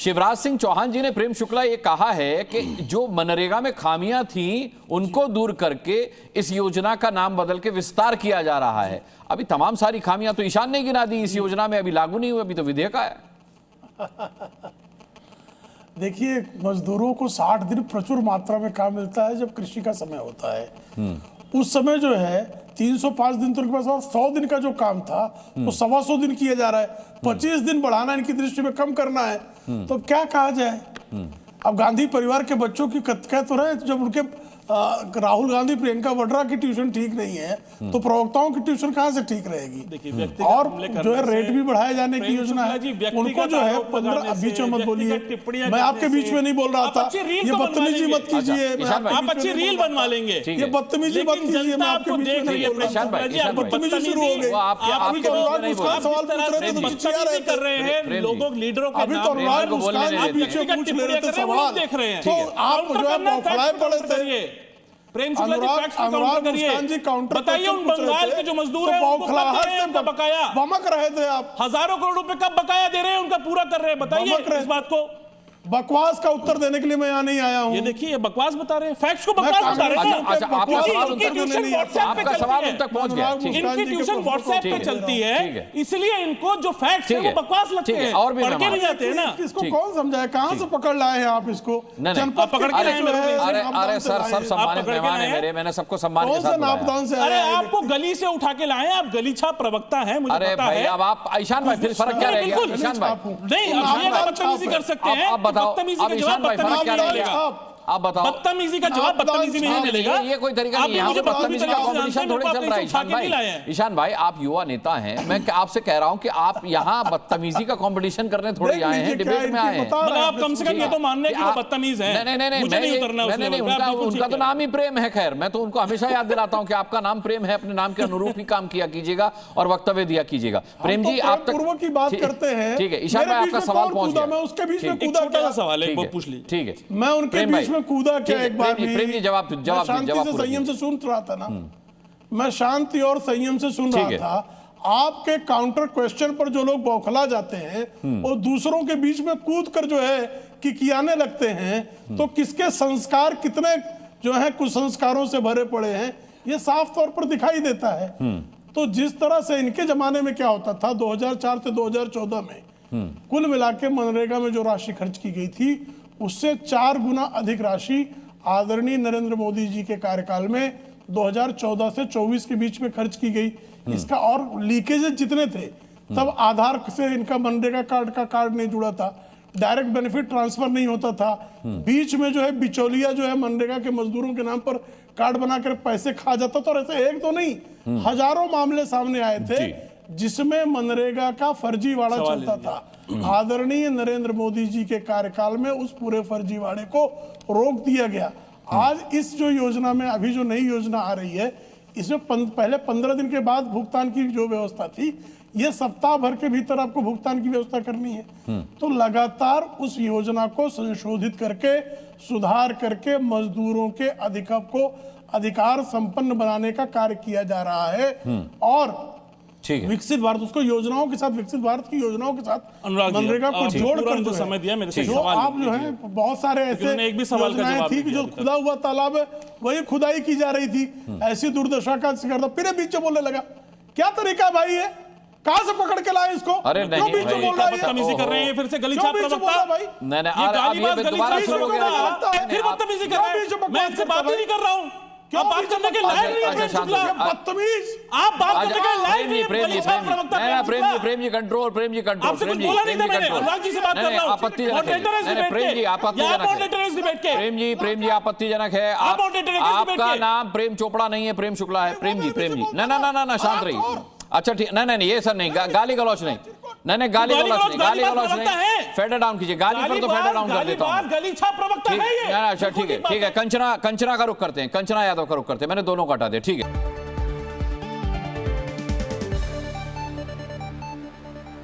शिवराज सिंह चौहान जी ने प्रेम शुक्ला ये कहा है कि जो मनरेगा में खामियां थी उनको दूर करके इस योजना का नाम बदल के विस्तार किया जा रहा है। अभी तमाम सारी खामियां तो ईशान ने गिना दी इस योजना में, अभी लागू नहीं हुई, अभी तो विधेयक आया। देखिए, मजदूरों को 60 दिन प्रचुर मात्रा में काम मिलता है जब कृषि का समय होता है। उस समय जो है 305 दिन तो उनके पास, और 100 दिन का जो काम था वो 125 दिन किया जा रहा है। 25 दिन बढ़ाना इनकी दृष्टि में कम करना है, तो क्या कहा जाए। अब गांधी परिवार के बच्चों की कह तो रहे, जब उनके राहुल गांधी प्रियंका वाड्रा की ट्यूशन ठीक नहीं है तो प्रवक्ताओं की ट्यूशन कहां से ठीक रहेगी। और जो है रेट भी बढ़ाए जाने की योजना है, उनको जो है 15, बीच में मत बोलिए, मैं आपके बीच में नहीं बोल रहा था, ये बदतमीजी मत कीजिए। आप अच्छी रील बनवा लेंगे, ये बदतमीजी मत कीजिए, मैं आपके बीच में नहीं बोल रहा था, बदतमीजी शुरू हो गई। आप कर रहे हैं लोगों लीडरों के अभी तो बीच में पूछ ले रहे थे सवाल, देख रहे हैं, तो आप जो है बौखलाए पड़े थे। प्रेम शुक्ला जी फैक्ट्स पे काउंटर करिए, बताइए उन बंगाल के जो मजदूर हैं उनको कब दे रहे हैं उनका बकाया। बमक रहे थे आप, हजारों करोड़ रुपए का बकाया दे रहे हैं, उनका पूरा कर रहे हैं, बताइए इस बात को। बकवास का उत्तर देने के लिए मैं यहाँ नहीं आया हूँ। ये देखिए, ये बकवास बता रहे हैं, फैक्ट्स को बकवास बता रहे हैं। अच्छा, आपका सवाल इनकी ट्यूशन व्हाट्सएप पे चलती है, इनकी ट्यूशन व्हाट्सएप पे चलती है, इसलिए इनको जो फैक्ट्स है वो बकवास लगते हैं, और भी पढ़ के नहीं जाते हैं ना। इसको कौन समझाए, कहाँ से पकड़ लाए हैं आप इसको? जनपद पकड़ के लाए हैं। अरे सर, सब सम्मानित मेहमान है मेरे, मैंने सबको सम्मान के साथ बुलाया। अरे आपको गली से उठा के लाए, आप गलीछा प्रवक्ता हैं, मुझे पता है। अब आप ईशान भाई, फिर फर्क क्या रहेगा ईशान भाई? नहीं, आप बदतमीजी कर सकते हैं, आप बताओ, आप बताओ। बदतमीजी का जवाब बदतमीजी में ही मिलेगा। ये कोई तरीका नहीं है, यहाँ पे बदतमीजी का कॉम्पिटिशन थोड़ी चल रहा है। ईशान भाई, ईशान भाई, आप युवा नेता हैं, मैं आपसे कह रहा हूँ कि आप यहाँ बदतमीजी का कॉम्पिटिशन करने थोड़ी आए हैं, डिबेट में आए हैं। आप कम से कम ये तो मानने की बदतमीज है। नहीं, उनका तो नाम ही प्रेम है। खैर, मैं तो उनको हमेशा याद दिलाता हूँ कि आपका नाम प्रेम है, अपने नाम के अनुरूप ही काम किया कीजिएगा और वक्तव्य दिया कीजिएगा। प्रेम जी, आप पूर्व की बात करते हैं, ठीक है ईशान भाई, आपका सवाल पहुंच गया। मैं उसके बीच में कूदा, क्या सवाल है वो पूछ ली। ठीक है, मैं उनके बीच में कूदा क्या? एक बार प्रेम जी जवाब शांति से संयम से सुन रहा था ना, मैं शांति और संयम से सुन रहा था। आपके काउंटर क्वेश्चन पर जो लोग बौखला जाते हैं और दूसरों के बीच में कूद कर जो है किकियाने लगते हैं, तो किसके संस्कार कितने जो है कुसंस्कारों से भरे पड़े हैं, ये साफ तौर पर दिखाई देता है। तो जिस तरह से इनके जमाने में क्या होता था 2004 से 2014 में कुल मिला के मनरेगा में जो राशि खर्च की गई थी उससे 4 गुना अधिक राशि आदरणीय नरेंद्र मोदी जी के कार्यकाल में 2014 से 24 के बीच में खर्च की गई। इसका और लीकेजेस जितने थे, तब आधार से इनका मनरेगा कार्ड नहीं जुड़ा था, डायरेक्ट बेनिफिट ट्रांसफर नहीं होता था, बीच में जो है बिचौलिया जो है मनरेगा के मजदूरों के नाम पर कार्ड बनाकर पैसे खा जाता था। और ऐसे एक तो नहीं, हजारों मामले सामने आए थे जिसमें मनरेगा का फर्जीवाड़ा चलता था। आदरणीय नरेंद्र मोदी जी के कार्यकाल में उस पूरे फर्जीवाड़े को रोक दिया गया। आज इस जो योजना में अभी जो नई योजना आ रही है, इसमें पहले 15 दिन के बाद भुगतान की जो व्यवस्था थी, ये सप्ताह भर के भीतर आपको भुगतान की व्यवस्था करनी है। तो लगातार उस योजना को संशोधित करके, सुधार करके मजदूरों के अधिकार संपन्न बनाने का कार्य किया जा रहा है। और विकसित भारत, उसको योजनाओं के साथ, विकसित भारत की योजनाओं के साथ मनरेगा को जोड़कर जो समय दिया मेरे से सवाल आप जो है बहुत सारे ऐसे एक भी सवाल का जवाब थी कि जो खुदा हुआ तालाब है वही खुदाई की जा रही थी, ऐसी दुर्दशा का शिकार था। फिर बीच में बोलने लगा, क्या तरीका भाई है, कहां से पकड़ के लाए इसको? अरे नहीं भाई, बदतमीजी कर रहे हैं, फिर से गली छाप प्रवक्ता भाई, फिर बदतमीजी कर रहे हैं। मैं आपसे बात ही नहीं कर रहा हूं, क्यों बात करने के लायक नहीं है बदतमीज, आप बात करने के लायक नहीं है। प्रेम जी कंट्रोल, प्रेम जी कंट्रोल, आपसे कुछ बोला नहीं था मैंने, अनुराग जी से बात कर रहा हूं। आपत्तिजनक है प्रेम जी, आपत्तिजनक है। आपका नाम प्रेम चोपड़ा नहीं है, प्रेम शुक्ला है। प्रेम जी ना शांत रहिए। अच्छा ठीक, नहीं ये सर नहीं, गाली गलौच नहीं, गाली गलौच नहीं, फेडर डाउन कीजिए, गाली पर तो फेडर डाउन कर देता हूं। गलीछा प्रवक्ता है ये। अच्छा ठीक है, कंचना का रुख करते हैं, कंचना यादव का रुख करते हैं, मैंने दोनों को हटा दिया, ठीक है।